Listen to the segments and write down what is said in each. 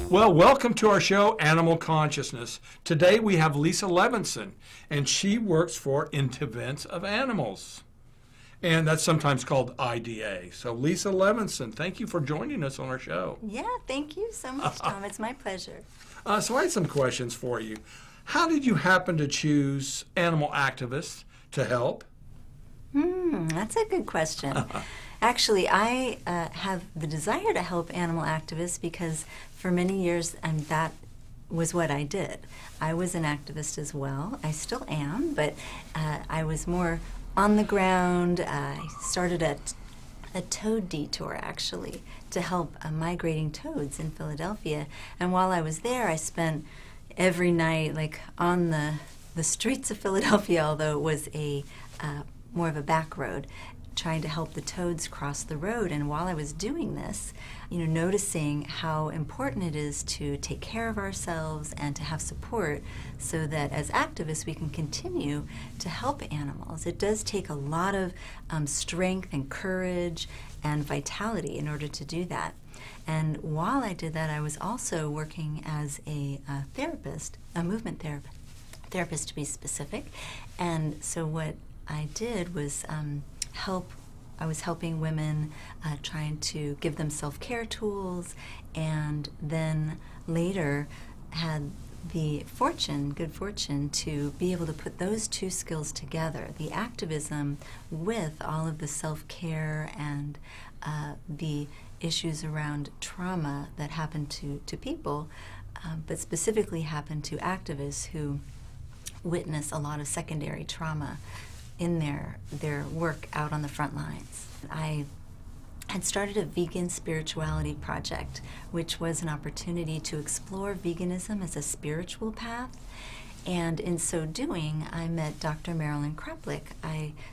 Well, welcome to our show, Animal Consciousness. Today we have Lisa Levinson, and she works for In Defense of Animals. And that's sometimes called IDA. So Lisa Levinson, thank you for joining us on our show. Yeah, thank you so much, Tom. It's my pleasure. So I had some questions for you. How did you happen to choose animal activists to help? That's a good question. Actually, I have the desire to help animal activists because for many years that was what I did. I was an activist as well. I still am, but I was more on the ground. I started a toad detour, actually, to help migrating toads in Philadelphia. And while I was there, I spent every night on the streets of Philadelphia, although it was more of a back road, trying to help the toads cross the road. And while I was doing this, noticing how important it is to take care of ourselves and to have support so that as activists we can continue to help animals. It does take a lot of strength and courage and vitality in order to do that. And while I did that, I was also working as a therapist, a movement therapist to be specific. And so what I did was I was helping women, trying to give them self-care tools, and then later had the good fortune to be able to put those two skills together, the activism with all of the self-care and the issues around trauma that happen to people, but specifically happen to activists who witness a lot of secondary trauma in their work out on the front lines. I had started a vegan spirituality project, which was an opportunity to explore veganism as a spiritual path. And in so doing, I met Dr. Marilyn Kraplick.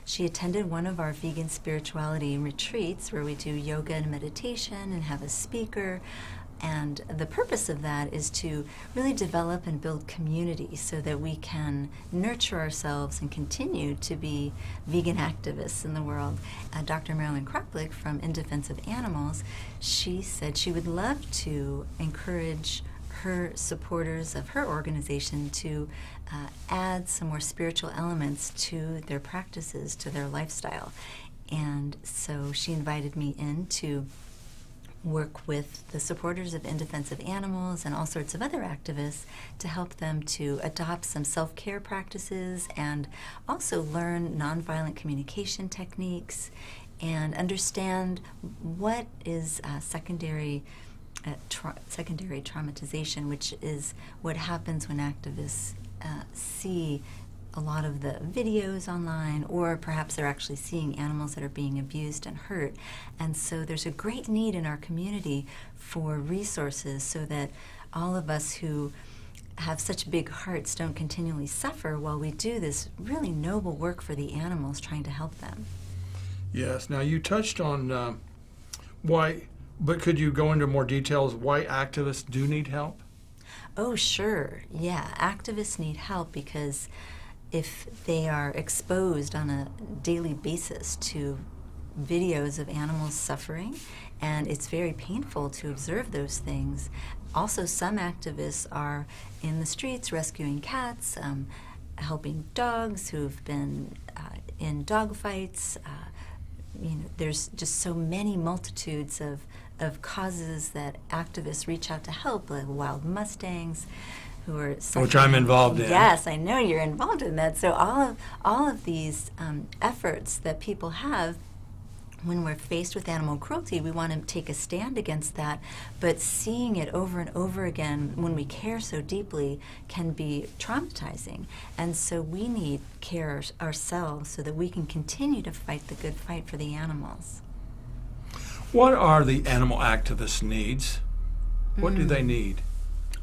She attended one of our vegan spirituality retreats where we do yoga and meditation and have a speaker. And the purpose of that is to really develop and build community so that we can nurture ourselves and continue to be vegan activists in the world. Dr. Marilyn Kraplick from In Defense of Animals, she said she would love to encourage her supporters of her organization to add some more spiritual elements to their practices, to their lifestyle. And so she invited me in to work with the supporters of In Defense of Animals and all sorts of other activists to help them to adopt some self-care practices and also learn nonviolent communication techniques and understand what is secondary traumatization, which is what happens when activists see a lot of the videos online, or perhaps they're actually seeing animals that are being abused and hurt. And so there's a great need in our community for resources so that all of us who have such big hearts don't continually suffer while we do this really noble work for the animals, trying to help them. Yes. Now, you touched on why, but could you go into more details why activists do need help? Oh, sure. Yeah, activists need help because if they are exposed on a daily basis to videos of animals suffering, and it's very painful to observe those things. Also, some activists are in the streets rescuing cats, helping dogs who've been in dog fights. There's just so many multitudes of causes that activists reach out to help, like wild Mustangs, who are suffering. Which I'm involved in. Yes, I know you're involved in that. So all of these efforts that people have, when we're faced with animal cruelty, we want to take a stand against that. But seeing it over and over again, when we care so deeply, can be traumatizing. And so we need care ourselves so that we can continue to fight the good fight for the animals. What are the animal activists' needs? What do they need?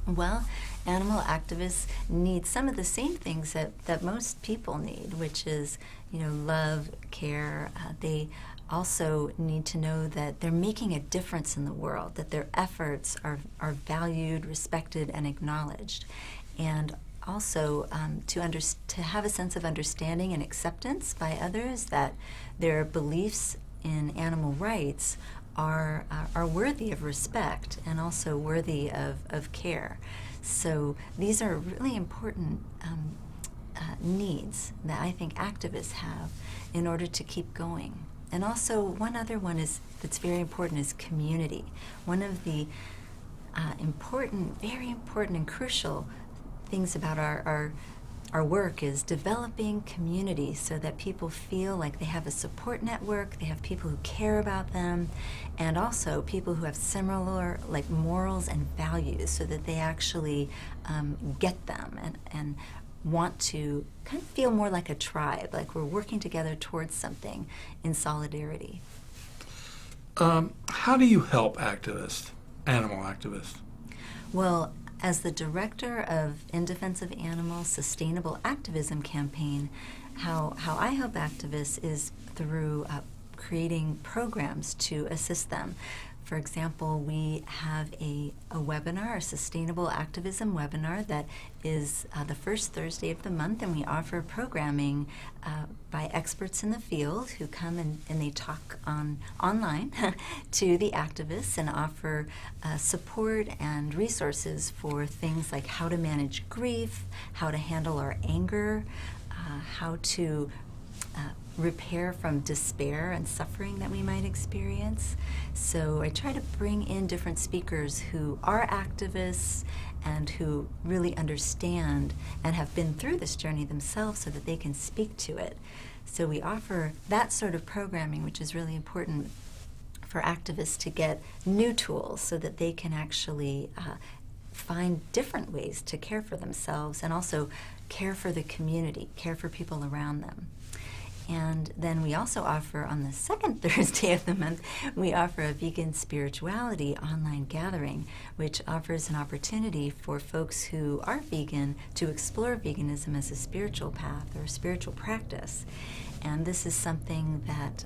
Well, animal activists need some of the same things that most people need, which is, love, care. They also need to know that they're making a difference in the world, that their efforts are valued, respected, and acknowledged. And also to have a sense of understanding and acceptance by others that their beliefs in animal rights are worthy of respect and also worthy of care. So these are really important needs that I think activists have in order to keep going. And also one other one that's very important is community. One of the very important and crucial things about our work is developing community so that people feel like they have a support network, they have people who care about them, and also people who have similar morals and values so that they actually get them and want to kind of feel more like a tribe, like we're working together towards something in solidarity. How do you help activists, animal activists? Well, as the director of In Defense of Animals Sustainable Activism Campaign, how I help activists is through creating programs to assist them. For example, we have a webinar, a sustainable activism webinar that is the first Thursday of the month, and we offer programming by experts in the field who come and they talk online to the activists and offer support and resources for things like how to manage grief, how to handle our anger, how to repair from despair and suffering that we might experience. So I try to bring in different speakers who are activists and who really understand and have been through this journey themselves so that they can speak to it. So we offer that sort of programming, which is really important for activists to get new tools so that they can actually find different ways to care for themselves and also care for the community, care for people around them. And then we also offer, on the second Thursday of the month, we offer a vegan spirituality online gathering, which offers an opportunity for folks who are vegan to explore veganism as a spiritual path or a spiritual practice. And this is something that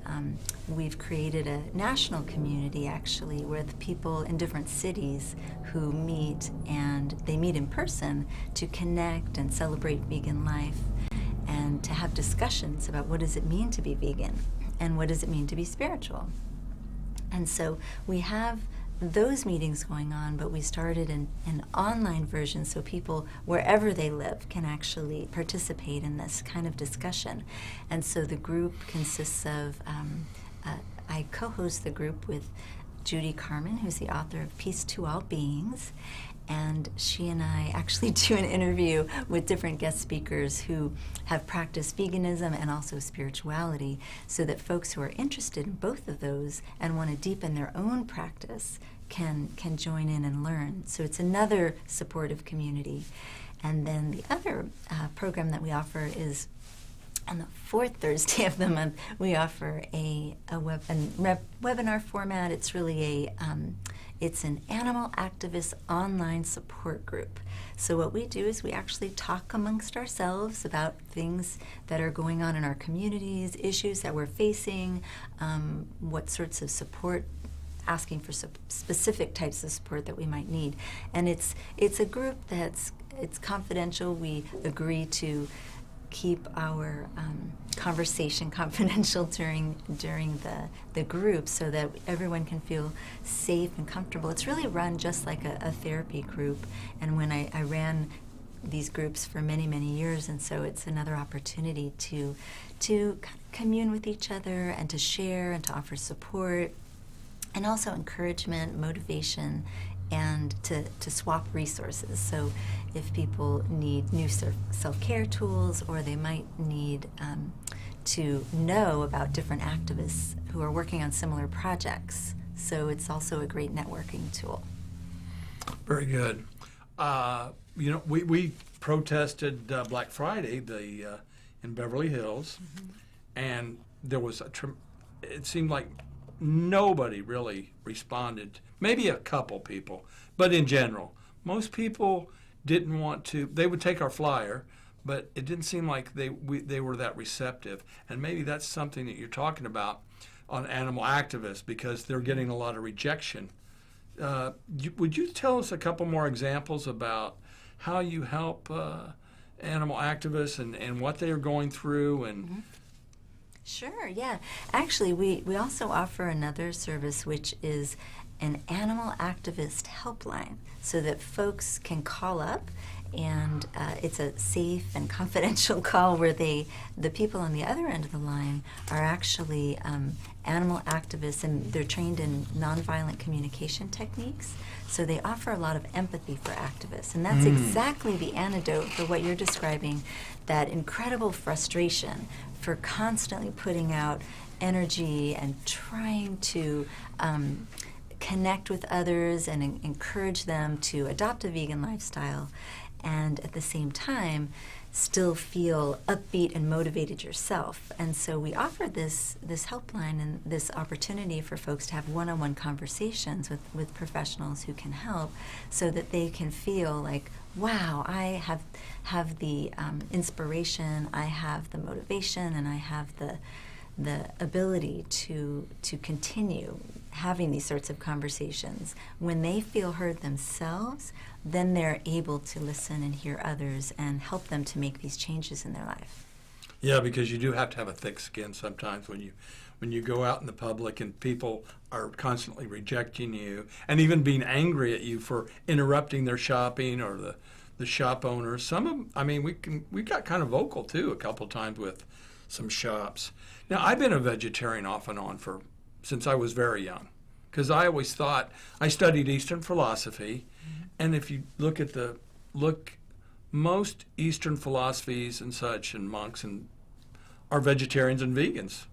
we've created a national community, actually, with people in different cities who meet, and they meet in person to connect and celebrate vegan life, and to have discussions about what does it mean to be vegan and what does it mean to be spiritual. And so we have those meetings going on, but we started an online version so people wherever they live can actually participate in this kind of discussion. And so the group consists of, I co-host the group with Judy Carmen, who's the author of Peace to All Beings, and she and I actually do an interview with different guest speakers who have practiced veganism and also spirituality, so that folks who are interested in both of those and want to deepen their own practice can join in and learn. So it's another supportive community. And then the other program that we offer is on the fourth Thursday of the month. We offer a webinar format. It's really it's an animal activist online support group. So what we do is we actually talk amongst ourselves about things that are going on in our communities, issues that we're facing, what sorts of support, asking for specific types of support that we might need. And it's a group it's confidential. We agree to keep our conversation confidential during the group so that everyone can feel safe and comfortable. It's really run just like a therapy group. And when I ran these groups for many, many years, and so it's another opportunity to commune with each other and to share and to offer support and also encouragement, motivation, and to swap resources. So if people need new self-care tools, or they might need to know about different activists who are working on similar projects. So it's also a great networking tool. Very good. We protested Black Friday in Beverly Hills, and there was it seemed like nobody really responded. Maybe a couple people, but in general, most people didn't want to. They would take our flyer, but it didn't seem like they were that receptive. And maybe that's something that you're talking about on animal activists, because they're getting a lot of rejection. Would you tell us a couple more examples about how you help animal activists and what they are going through? And Sure, yeah. Actually, we also offer another service, which is an animal activist helpline, so that folks can call up, and it's a safe and confidential call where the people on the other end of the line are actually animal activists, and they're trained in nonviolent communication techniques. So they offer a lot of empathy for activists, and that's exactly the antidote for what you're describing, that incredible frustration for constantly putting out energy and trying to connect with others and encourage them to adopt a vegan lifestyle, and at the same time still feel upbeat and motivated yourself. And so we offer this helpline and this opportunity for folks to have one-on-one conversations with professionals who can help, so that they can feel like, wow, I have the inspiration, I have the motivation, and I have the ability to continue having these sorts of conversations. When they feel heard themselves, then they're able to listen and hear others and help them to make these changes in their life. Yeah, because you do have to have a thick skin sometimes when you go out in the public and people are constantly rejecting you and even being angry at you for interrupting their shopping, or the shop owners. Some of them, I mean, we got kind of vocal too a couple times with some shops. Now, I've been a vegetarian off and on since I was very young, because I always thought, I studied Eastern philosophy, and if you look most Eastern philosophies and such, and monks are vegetarians and vegans.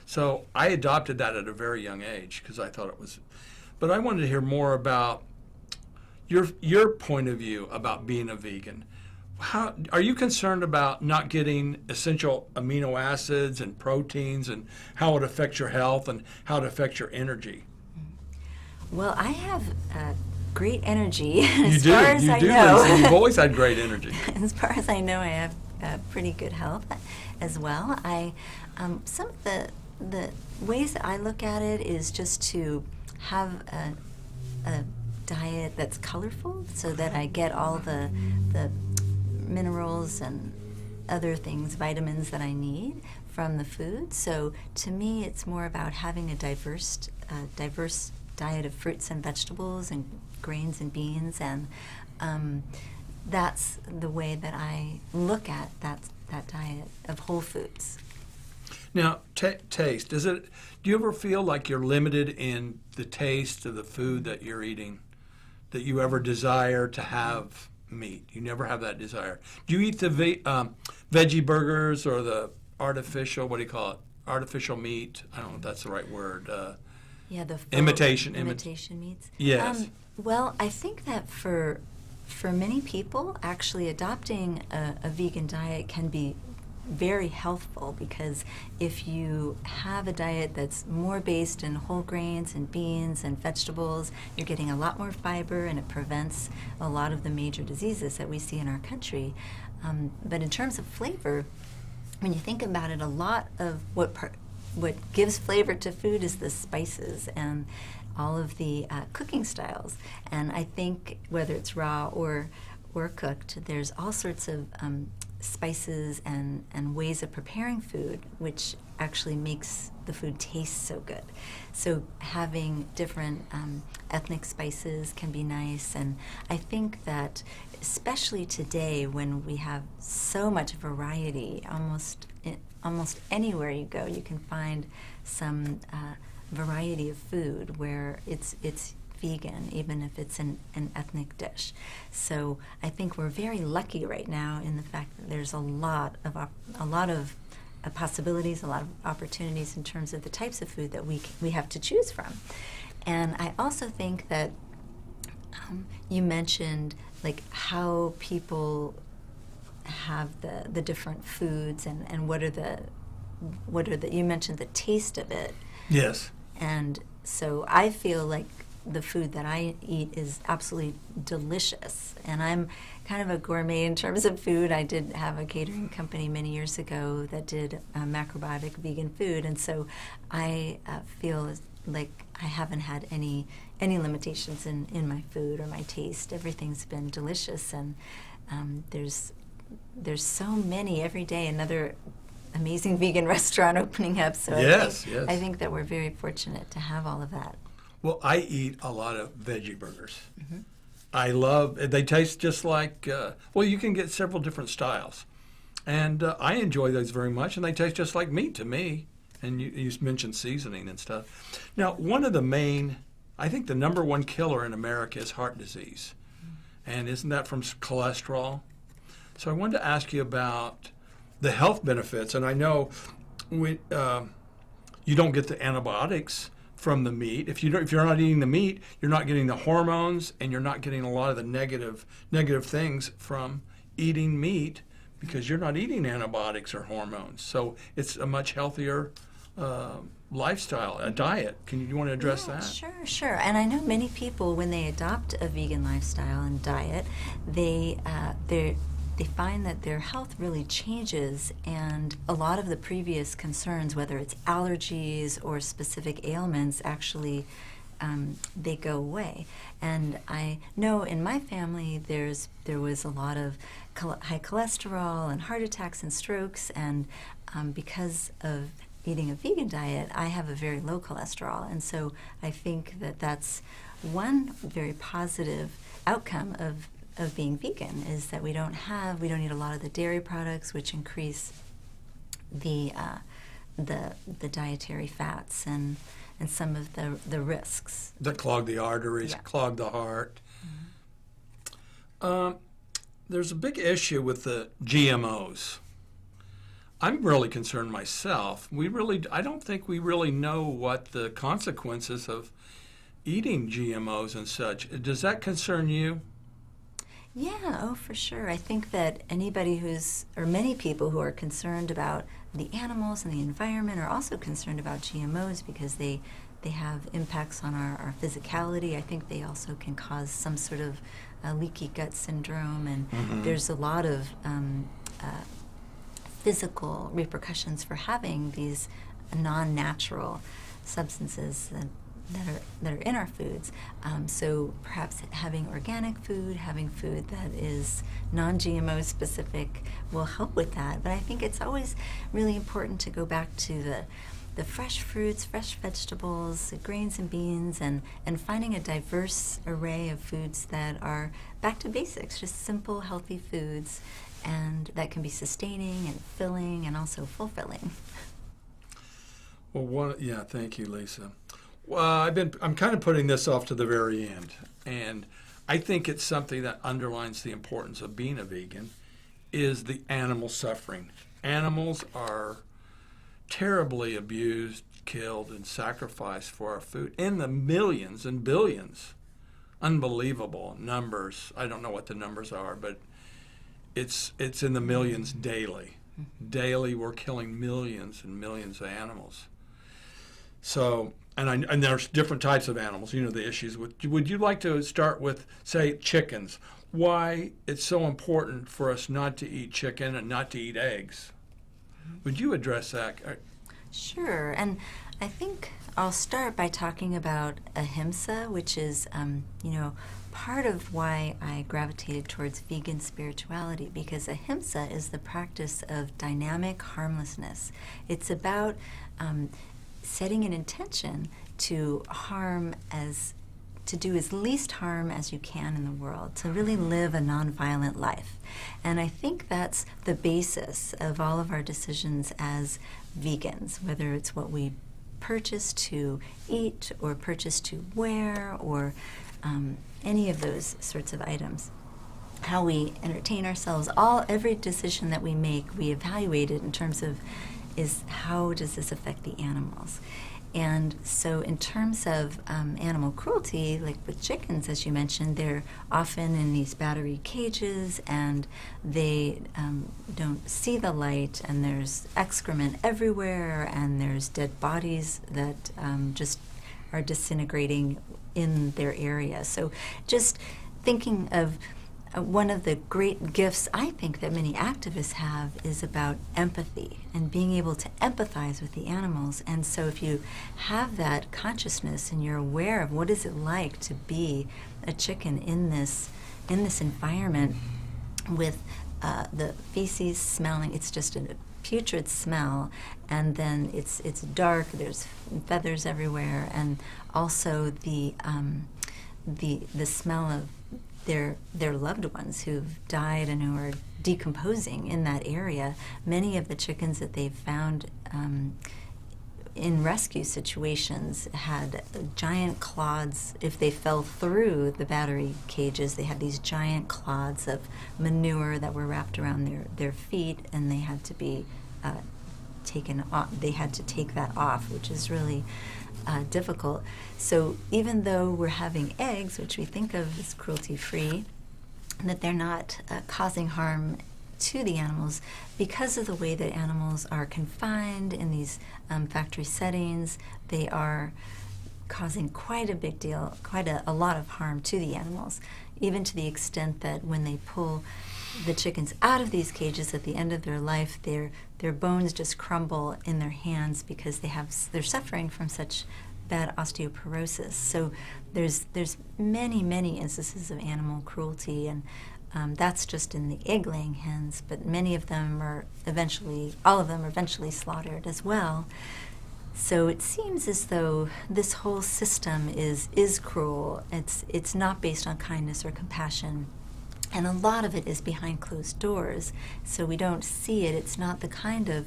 So I adopted that at a very young age because I thought it was. But I wanted to hear more about your point of view about being a vegan. How are you concerned about not getting essential amino acids and proteins, and how it affects your health and how it affects your energy? Well, I have great energy. You do, Lisa. You've always had great energy. As far as I know, I have pretty good health as well. Some of the ways that I look at it is just to have a diet that's colorful, so that I get all the minerals and other things, vitamins that I need from the food. So to me, it's more about having a diverse diet of fruits and vegetables and grains and beans, and that's the way that I look at that diet of whole foods. Now, taste. Do you ever feel like you're limited in the taste of the food that you're eating, that you ever desire to have meat? You never have that desire. Do you eat the veggie burgers or the artificial, what do you call it, artificial meat? I don't know if that's the right word. Yeah, the imitation meats. Yes. Well, I think that for many people, actually adopting a vegan diet can be very healthful, because if you have a diet that's more based in whole grains and beans and vegetables, you're getting a lot more fiber, and it prevents a lot of the major diseases that we see in our country. But in terms of flavor, when you think about it, a lot of what gives flavor to food is the spices and all of the cooking styles. And I think whether it's raw or cooked, there's all sorts of spices and ways of preparing food which actually makes the food taste so good. So having different ethnic spices can be nice, and I think that especially today when we have so much variety, almost anywhere you go you can find some variety of food where it's vegan, even if it's an ethnic dish. So I think we're very lucky right now in the fact that there's a lot of possibilities, a lot of opportunities in terms of the types of food that we have to choose from. And I also think that you mentioned like how people have the different foods and what are the you mentioned the taste of it. Yes. And so I feel like the food that I eat is absolutely delicious. And I'm kind of a gourmet in terms of food. I did have a catering company many years ago that did macrobiotic vegan food. And so I feel like I haven't had any limitations in my food or my taste. Everything's been delicious. And there's so many every day. Another amazing vegan restaurant opening up. So Yes, I think that we're very fortunate to have all of that. Well, I eat a lot of veggie burgers. I love, they taste just like, well, you can get several different styles. And I enjoy those very much, and they taste just like meat to me. And you mentioned seasoning and stuff. Now, one of the main, I think the number one killer in America is heart disease. And isn't that from cholesterol? So I wanted to ask you about the health benefits. And I know you don't get the antibiotics from the meat. If you're not eating the meat, you're not getting the hormones, and you're not getting a lot of the negative things from eating meat because you're not eating antibiotics or hormones. So it's a much healthier lifestyle, a diet. You want to address that? Sure. And I know many people, when they adopt a vegan lifestyle and diet, they find that their health really changes, and a lot of the previous concerns, whether it's allergies or specific ailments, actually they go away. And I know in my family there was a lot of high cholesterol and heart attacks and strokes, and because of eating a vegan diet, I have a very low cholesterol. And so I think that that's one very positive outcome of being vegan, is that we don't eat a lot of the dairy products, which increase the dietary fats and some of the risks that clog the arteries, clog the heart. There's a big issue with the GMOs. I'm really concerned myself. I don't think we really know what the consequences of eating GMOs and such. Does that concern you? Yeah, for sure. I think that many people who are concerned about the animals and the environment are also concerned about GMOs because they have impacts on our physicality. I think they also can cause some sort of leaky gut syndrome, and there's a lot of physical repercussions for having these non-natural substances that are in our foods. So perhaps having organic food, having food that is non-GMO specific will help with that. But I think it's always really important to go back to the fresh fruits, fresh vegetables, grains and beans, and finding a diverse array of foods that are back to basics, just simple, healthy foods, and that can be sustaining and filling and also fulfilling. Well, thank you, Lisa. Well, I'm kind of putting this off to the very end, and I think it's something that underlines the importance of being a vegan, is the animal suffering. Animals are terribly abused, killed, and sacrificed for our food in the millions and billions. Unbelievable numbers. I don't know what the numbers are, but it's in the millions daily. Daily, we're killing millions and millions of animals. So, and there's different types of animals. You know the issues with. Would you like to start with, say, chickens? Why it's so important for us not to eat chicken and not to eat eggs? Would you address that? Sure, and I think I'll start by talking about ahimsa, which is, part of why I gravitated towards vegan spirituality, because ahimsa is the practice of dynamic harmlessness. It's about setting an intention to do as least harm as you can in the world, to really live a nonviolent life. And I think that's the basis of all of our decisions as vegans, whether it's what we purchase to eat or purchase to wear or any of those sorts of items. How we entertain ourselves, every decision that we make, we evaluate it in terms of how does this affect the animals? And so in terms of animal cruelty, like with chickens, as you mentioned, they're often in these battery cages, and they don't see the light, and there's excrement everywhere, and there's dead bodies that just are disintegrating in their area. So just thinking of one of the great gifts I think that many activists have is about empathy and being able to empathize with the animals. And so if you have that consciousness and you're aware of what is it like to be a chicken in this environment with the feces smelling. It's just a putrid smell, and then it's dark. There's feathers everywhere, and also the smell of their loved ones who've died and who are decomposing in that area. Many of the chickens that they've found in rescue situations had giant clods. If they fell through the battery cages, they had these giant clods of manure that were wrapped around their feet, and they had to be taken off. They had to take that off, which is really difficult. So even though we're having eggs, which we think of as cruelty-free, that they're not causing harm to the animals, because of the way that animals are confined in these factory settings, they are causing quite a big deal, quite a lot of harm to the animals, even to the extent that when they pull the chickens out of these cages at the end of their life, their bones just crumble in their hands because they're suffering from such bad osteoporosis. So there's many instances of animal cruelty, and that's just in the egg-laying hens, but many of them all of them are eventually slaughtered as well. So it seems as though this whole system is cruel. It's not based on kindness or compassion, and a lot of it is behind closed doors, so we don't see it. It's not the kind of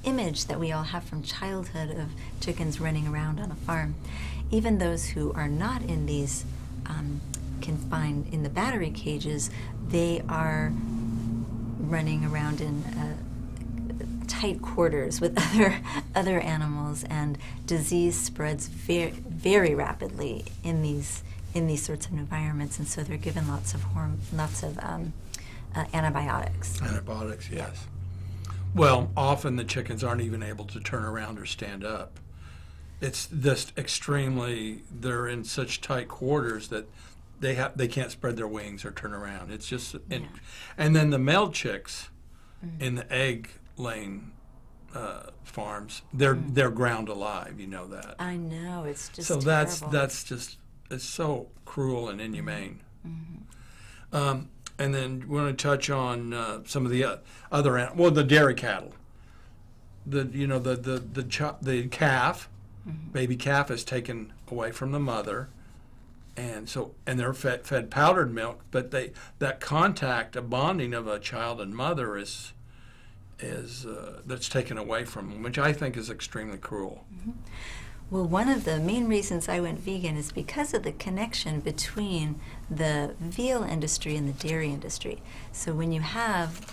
image that we all have from childhood of chickens running around on a farm. Even those who are not in these confined in the battery cages, they are running around in tight quarters with other animals, and disease spreads very rapidly in these sorts of environments, and so they're given lots of antibiotics. Antibiotics, yes. Well, often the chickens aren't even able to turn around or stand up. It's just they're in such tight quarters that they can't spread their wings or turn around. It's just, and then the male chicks in the egg laying farms, they're ground alive. You know that. I know, it's just so terrible. that's just, it's so cruel and inhumane. Mm-hmm. And then we want to touch on some of the other animals. Well, the dairy cattle. The calf, baby calf, is taken away from the mother, and they're fed powdered milk. But that contact, a bonding of a child and mother is that's taken away from them, which I think is extremely cruel. Mm-hmm. Well, one of the main reasons I went vegan is because of the connection between the veal industry and the dairy industry. So when you have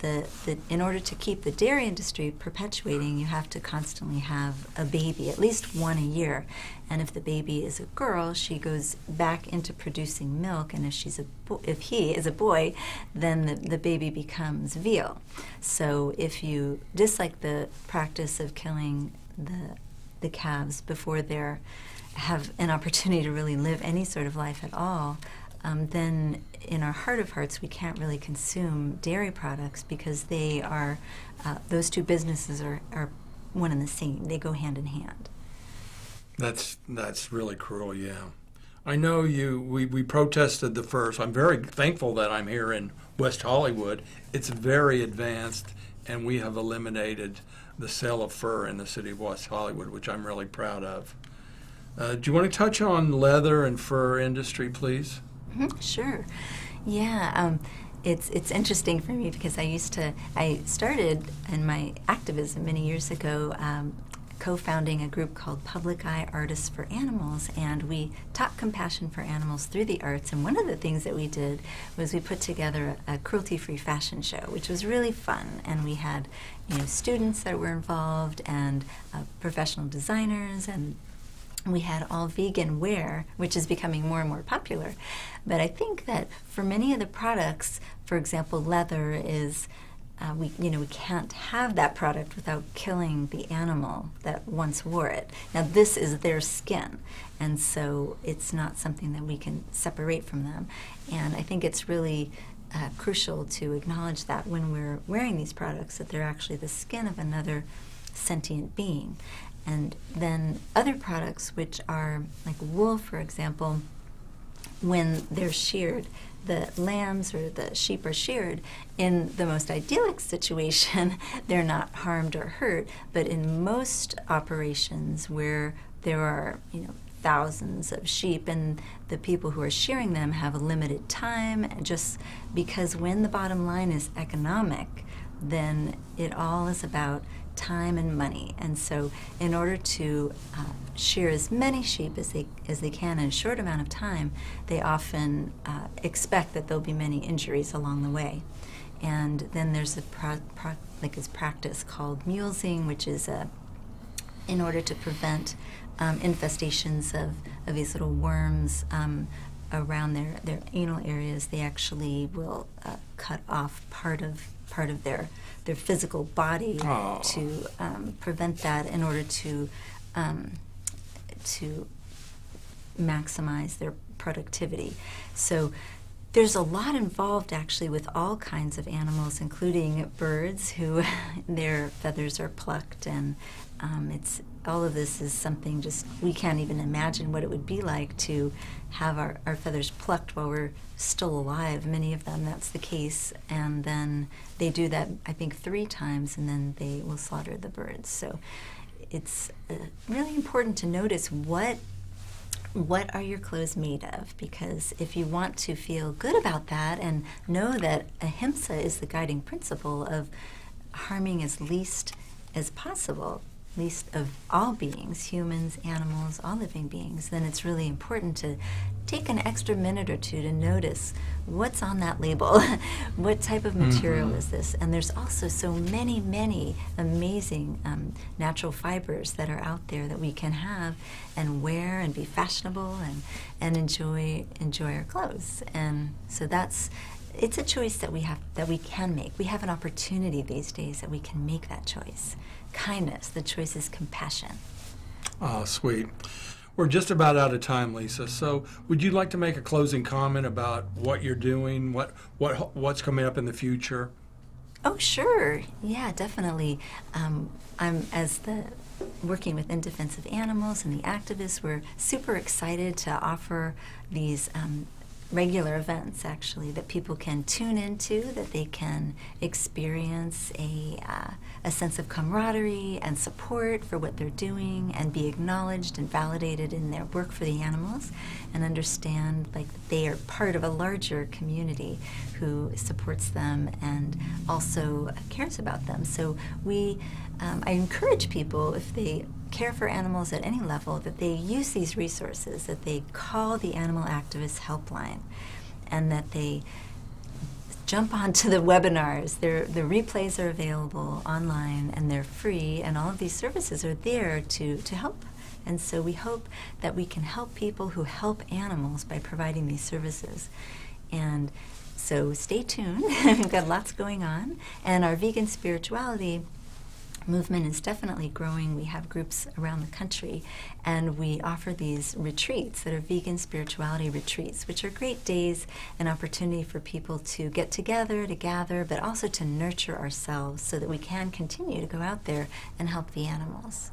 in order to keep the dairy industry perpetuating, you have to constantly have a baby, at least one a year. And if the baby is a girl, she goes back into producing milk, and if he is a boy, then the baby becomes veal. So if you dislike the practice of killing the calves before they have an opportunity to really live any sort of life at all, then in our heart of hearts we can't really consume dairy products, because they are those two businesses are one and the same. They go hand in hand. That's really cruel, yeah. I know we protested the first. I'm very thankful that I'm here in West Hollywood. It's very advanced, and we have eliminated the sale of fur in the city of West Hollywood, which I'm really proud of. Do you want to touch on leather and fur industry, please? Mm-hmm, sure. Yeah, it's interesting for me because I started in my activism many years ago, co-founding a group called Public Eye Artists for Animals, and we taught compassion for animals through the arts. And one of the things that we did was we put together a cruelty-free fashion show, which was really fun. And we had students that were involved, and professional designers, and we had all vegan wear, which is becoming more and more popular. But I think that for many of the products, for example, leather is we can't have that product without killing the animal that once wore it. Now, this is their skin, and so it's not something that we can separate from them. And I think it's really crucial to acknowledge that when we're wearing these products, that they're actually the skin of another sentient being. And then other products, which are like wool, for example, when they're sheared, the lambs or the sheep are sheared, in the most idyllic situation, they're not harmed or hurt. But in most operations where there are, thousands of sheep and the people who are shearing them have a limited time, just because when the bottom line is economic, then it all is about time and money. And so in order to shear as many sheep as they can in a short amount of time, they often expect that there'll be many injuries along the way. And then there's a practice called mulesing, which is in order to prevent infestations of these little worms around their anal areas. They actually will cut off part of their physical body to prevent that, in order to maximize their productivity. So there's a lot involved actually with all kinds of animals, including birds who their feathers are plucked, and it's all of this is something just we can't even imagine what it would be like to have our feathers plucked while we're still alive. Many of them, that's the case, and then they do that, I think, 3 times, and then they will slaughter the birds. So it's really important to notice what are your clothes made of, because if you want to feel good about that and know that ahimsa is the guiding principle of harming as least as possible, least of all beings, humans, animals, all living beings, then it's really important to take an extra minute or two to notice what's on that label. What type of material is this? And there's also so many, many amazing natural fibers that are out there that we can have and wear and be fashionable and enjoy our clothes. And so it's a choice that we can make. We have an opportunity these days that we can make that choice. Kindness, the choice is compassion. Oh, sweet. We're just about out of time, Lisa. So would you like to make a closing comment about what you're doing, what's coming up in the future? Oh, sure. Yeah, definitely. I'm working with In Defense of Animals and the activists. We're super excited to offer these regular events, actually, that people can tune into, that they can experience a sense of camaraderie and support for what they're doing, and be acknowledged and validated in their work for the animals, and understand like they are part of a larger community who supports them and also cares about them. So I encourage people, if they care for animals at any level, that they use these resources, that they call the Animal Activist Helpline, and that they jump onto the webinars. The replays are available online, and they're free, and all of these services are there to help. And so we hope that we can help people who help animals by providing these services. And so stay tuned. We've got lots going on. And our vegan spirituality movement is definitely growing. We have groups around the country, and we offer these retreats that are vegan spirituality retreats, which are great days, an opportunity for people to get together, to gather, but also to nurture ourselves so that we can continue to go out there and help the animals.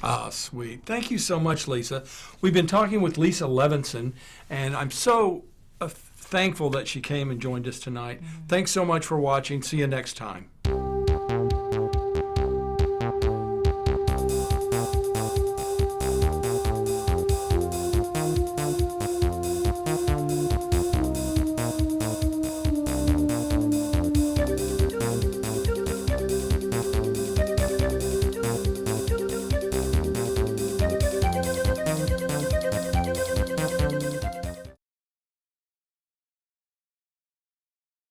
Ah, sweet. Thank you so much, Lisa. We've been talking with Lisa Levinson, and I'm so thankful that she came and joined us tonight. Thanks so much for watching. See you next time.